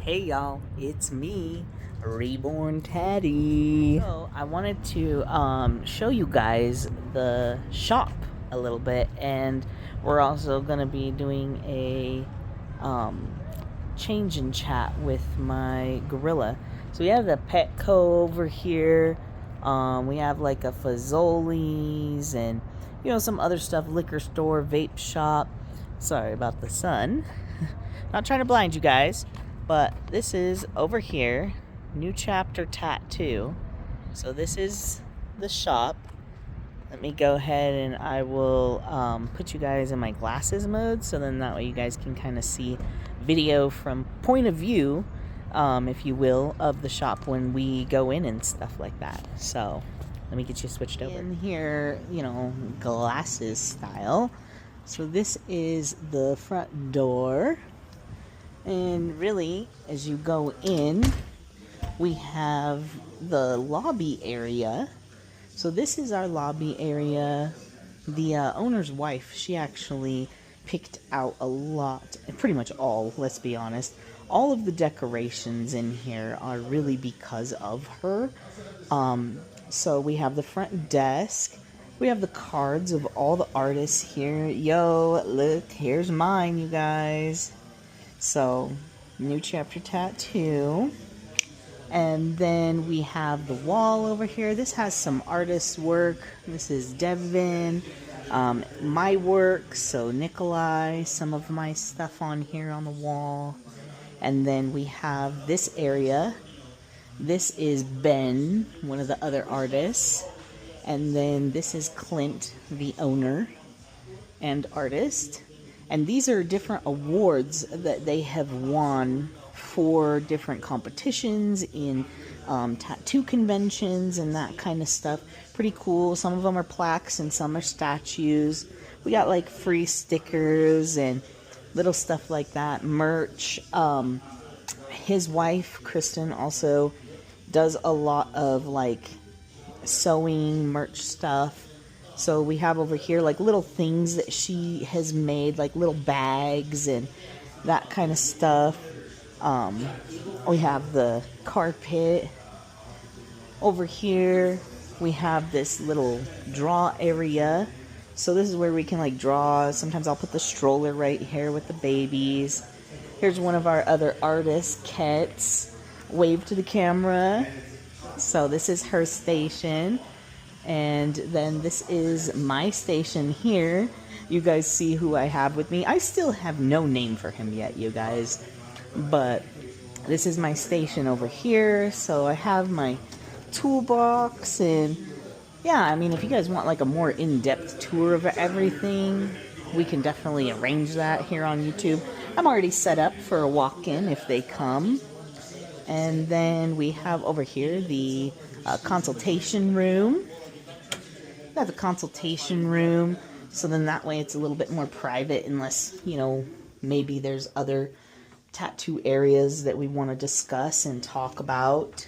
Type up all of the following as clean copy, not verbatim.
Hey y'all, it's me, Reborn Teddy. So I wanted to show you guys the shop a little bit, and we're also gonna be doing a change in chat with my gorilla. So we have the Petco over here. We have like a Fazoli's and some other stuff, liquor store, vape shop. Sorry about the sun. Not trying to blind you guys. But this is over here, new chapter tattoo. So this is the shop. Let me go ahead and I will put you guys in my glasses mode, so then that way you guys can kind of see video from point of view, if you will, of the shop when we go in and stuff like that. So let me get you switched over. In here, glasses style. So this is the front door. And really, as you go in, we have the lobby area. So this is our lobby area. The owner's wife, she actually picked out a lot, pretty much all, let's be honest. All of the decorations in here are really because of her. So we have the front desk. We have the cards of all the artists here. Yo, look, here's mine, you guys. So, new chapter tattoo. And then we have the wall over here. This has some artist work. This is Devin. My work. So, Nikolai. Some of my stuff on here on the wall. And then we have this area. This is Ben, one of the other artists. And then this is Clint, the owner and artist. And these are different awards that they have won for different competitions in tattoo conventions and that kind of stuff. Pretty cool. Some of them are plaques and some are statues. We got like free stickers and little stuff like that. Merch. His wife, Kristen, also does a lot of like sewing merch stuff. So we have over here like little things that she has made, like little bags and that kind of stuff. We have the carpet. Over here we have this little draw area. So this is where we can like draw. Sometimes I'll put the stroller right here with the babies. Here's one of our other artists, Kets. Wave to the camera. So this is her station. And then this is my station here. You guys see who I have with me. I still have no name for him yet, you guys. But this is my station over here. So I have my toolbox. And yeah, I mean, if you guys want like a more in-depth tour of everything, we can definitely arrange that here on YouTube. I'm already set up for a walk-in if they come. And then we have over here the consultation room. Got the consultation room, so then that way it's a little bit more private, unless, maybe there's other tattoo areas that we want to discuss and talk about.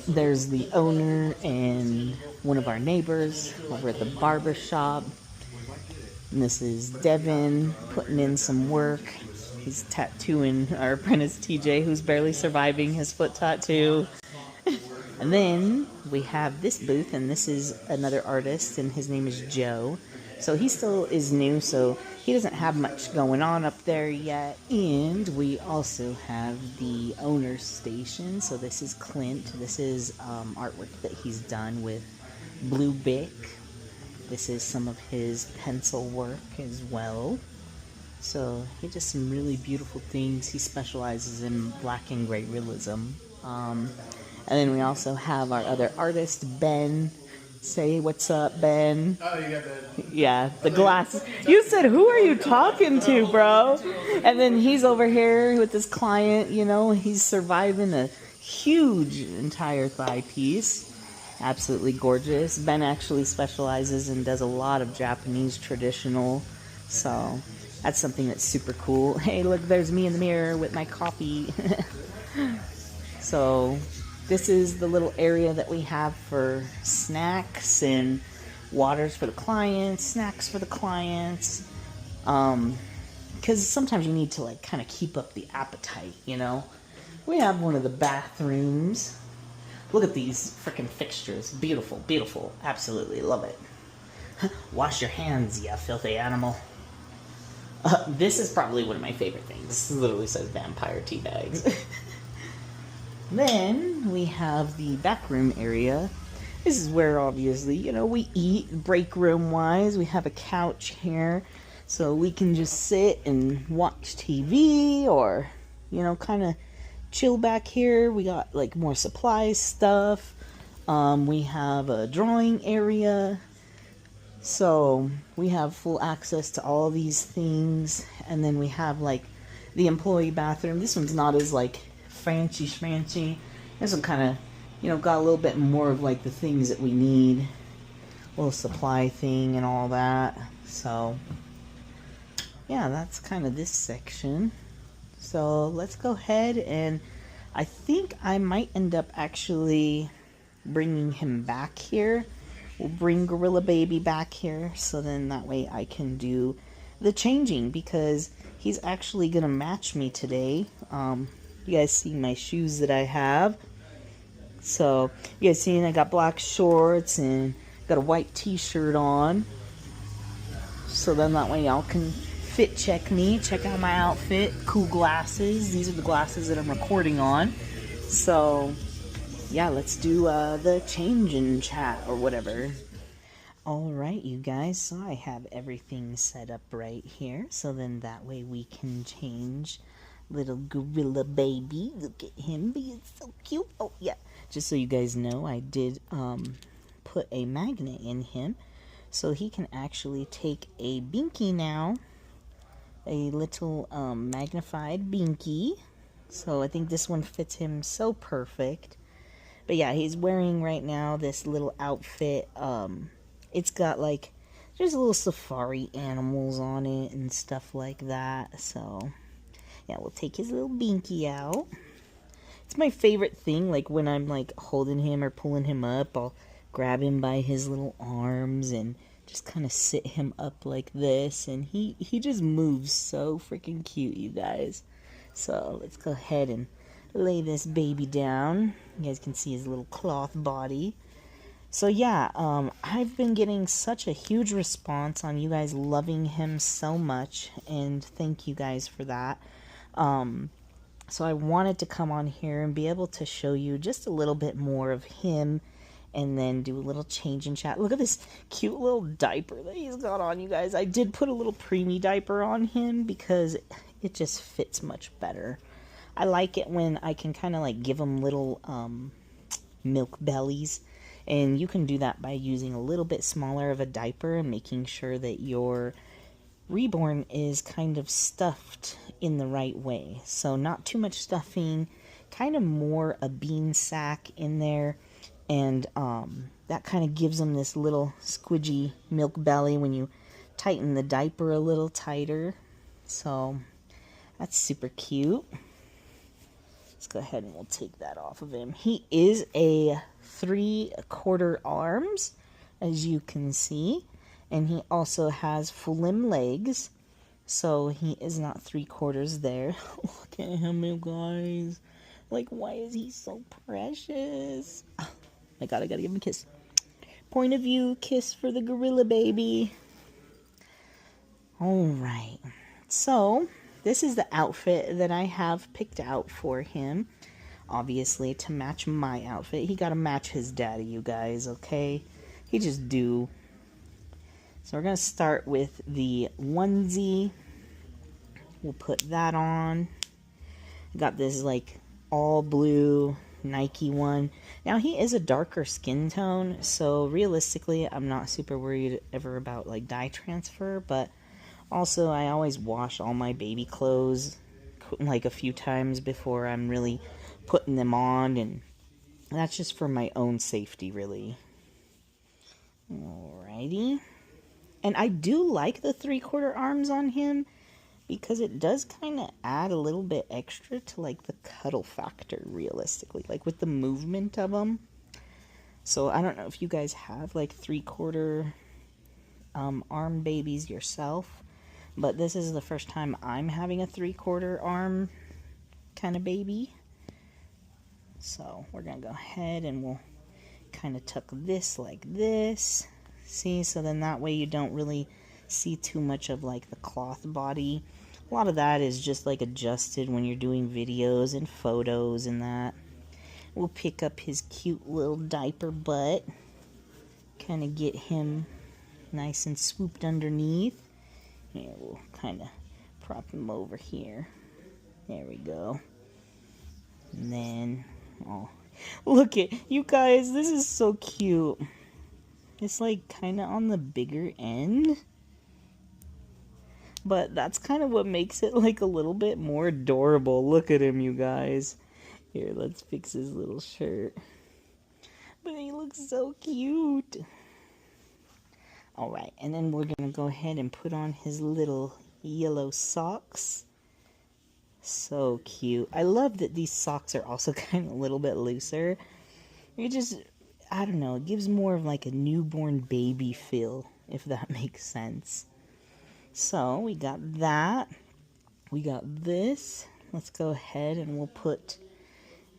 There's the owner and one of our neighbors over at the barber shop. And this is Devin putting in some work. He's tattooing our apprentice TJ, who's barely surviving his foot tattoo. And then we have this booth, and this is another artist, and his name is Joe. So he still is new, so he doesn't have much going on up there yet. And we also have the owner's station. So this is Clint. This is artwork that he's done with Blue Bic. This is some of his pencil work as well. So he does some really beautiful things. He specializes in black and gray realism. And then we also have our other artist, Ben. Say what's up, Ben. Oh, you got that? Yeah, the glasses. You said, who are you talking to, bro? And then he's over here with this client, he's surviving a huge entire thigh piece. Absolutely gorgeous. Ben actually specializes and does a lot of Japanese traditional. So that's something that's super cool. Hey, look, there's me in the mirror with my coffee. So this is the little area that we have for snacks and waters for the clients, snacks for the clients. Kind because sometimes you need to like kind of keep up the appetite, you know. We have one of the bathrooms. Look at these freaking fixtures. Beautiful, beautiful. Absolutely love it. Wash your hands, you filthy animal. This is probably one of my favorite things. This literally says vampire tea bags. Then we have the back room area. This is where obviously, you know, we eat break room wise. We have a couch here so we can just sit and watch TV or, you know, kind of chill back here. We got like more supplies stuff. We have a drawing area. So we have full access to all these things. And then we have like the employee bathroom. This one's not as like fancy schmancy. This one kind of, you know, got a little bit more of like the things that we need. Little supply thing and all that. So yeah, that's kind of this section. So let's go ahead, and I think I might end up actually bringing him back here. We'll bring Gorilla Baby back here, so then that way I can do the changing, because he's actually gonna match me today. You guys see my shoes that I have. So you guys see I got black shorts and got a white t-shirt on. So then that way y'all can fit check me, check out my outfit. Cool glasses. These are the glasses that I'm recording on. So yeah, let's do the change in chat or whatever. Alright, you guys, so I have everything set up right here, so then that way we can change little Gorilla Baby. Look at him being so cute. Oh yeah, just so you guys know, I did put a magnet in him so he can actually take a binky now, a little magnified binky. So I think this one fits him so perfect. But yeah, he's wearing right now this little outfit. It's got like just little safari animals on it and stuff like that. So yeah, we'll take his little binky out. It's my favorite thing, like when I'm like holding him or pulling him up, I'll grab him by his little arms and just kind of sit him up like this, and he just moves so freaking cute, you guys. So let's go ahead and lay this baby down. You guys can see his little cloth body. So yeah, I've been getting such a huge response on you guys loving him so much, and thank you guys for that. So I wanted to come on here and be able to show you just a little bit more of him, and then do a little change in chat. Look at this cute little diaper that he's got on, you guys. I did put a little preemie diaper on him because it just fits much better. I like it when I can kind of like give him little milk bellies, and you can do that by using a little bit smaller of a diaper and making sure that your Reborn is kind of stuffed in the right way. So not too much stuffing, kind of more a bean sack in there, and that kind of gives them this little squidgy milk belly when you tighten the diaper a little tighter. So that's super cute. Let's go ahead and we'll take that off of him. He is a 3/4 arms, as you can see, and he also has full limb legs, so he is not 3/4 there. Look at him, you guys. Like, why is he so precious? Oh my god, I gotta give him a kiss. Point of view kiss for the Gorilla Baby. Alright, so this is the outfit that I have picked out for him, obviously to match my outfit. He gotta match his daddy, you guys, okay? He just do. So we're gonna start with the onesie. We'll put that on. Got this like all blue Nike one. Now he is a darker skin tone, so realistically I'm not super worried ever about like dye transfer, but also I always wash all my baby clothes like a few times before I'm really putting them on, and that's just for my own safety, really. Alrighty. And I do like the 3/4 arms on him because it does kind of add a little bit extra to like the cuddle factor, realistically, like with the movement of them. So I don't know if you guys have like 3/4 arm babies yourself, But this is the first time I'm having a 3/4 arm kind of baby. So we're going to go ahead and we'll kind of tuck this like this. See, so then that way you don't really see too much of like the cloth body. A lot of that is just like adjusted when you're doing videos and photos and that. We'll pick up his cute little diaper butt. Kind of get him nice and swooped underneath. Here, we'll kind of prop him over here. There we go. And then, oh, look at you guys. This is so cute. It's like kind of on the bigger end. But that's kind of what makes it like a little bit more adorable. Look at him, you guys. Here, let's fix his little shirt. But he looks so cute. Alright, and then we're going to go ahead and put on his little yellow socks. So cute. I love that these socks are also kind of a little bit looser. It just, I don't know, it gives more of like a newborn baby feel, if that makes sense. So, we got that. We got this. Let's go ahead and we'll put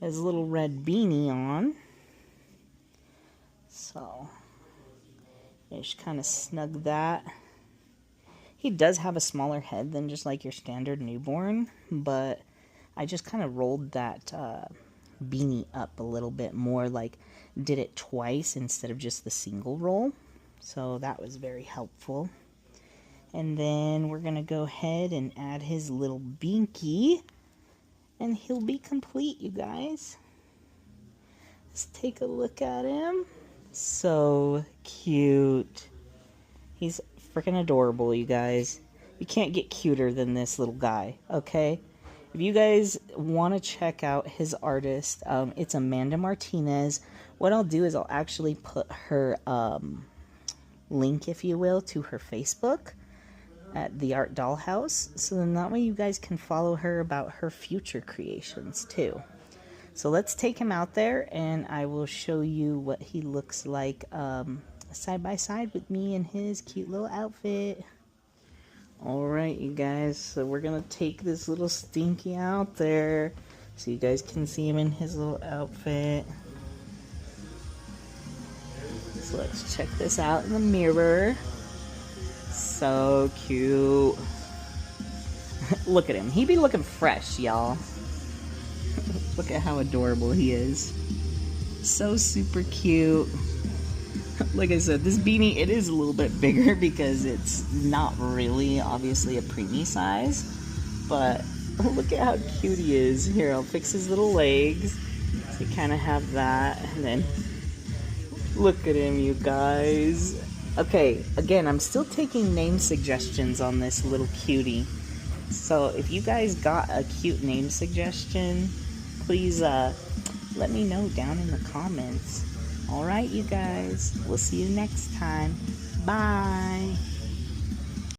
his little red beanie on. So, just kind of snug that. He does have a smaller head than just like your standard newborn, but I just kind of rolled that beanie up a little bit more, like did it twice instead of just the single roll. So that was very helpful. And then we're going to go ahead and add his little binky, and he'll be complete, you guys. Let's take a look at him. So cute. He's freaking adorable, you guys. You can't get cuter than this little guy, okay? If you guys want to check out his artist, it's Amanda Martinez. What I'll do is I'll actually put her link, if you will, to her Facebook at the Art Dollhouse. So then that way you guys can follow her about her future creations too. So let's take him out there and I will show you what he looks like side by side with me in his cute little outfit. Alright, you guys, so we're gonna take this little stinky out there so you guys can see him in his little outfit. So let's check this out in the mirror. So cute. Look at him. He be looking fresh, y'all. Look at how adorable he is. So super cute. Like I said, this beanie, it is a little bit bigger because it's not really, obviously, a preemie size. But look at how cute he is. Here, I'll fix his little legs. So you kind of have that. And then, look at him, you guys. Okay, again, I'm still taking name suggestions on this little cutie. So if you guys got a cute name suggestion, please let me know down in the comments. Alright, you guys. We'll see you next time. Bye.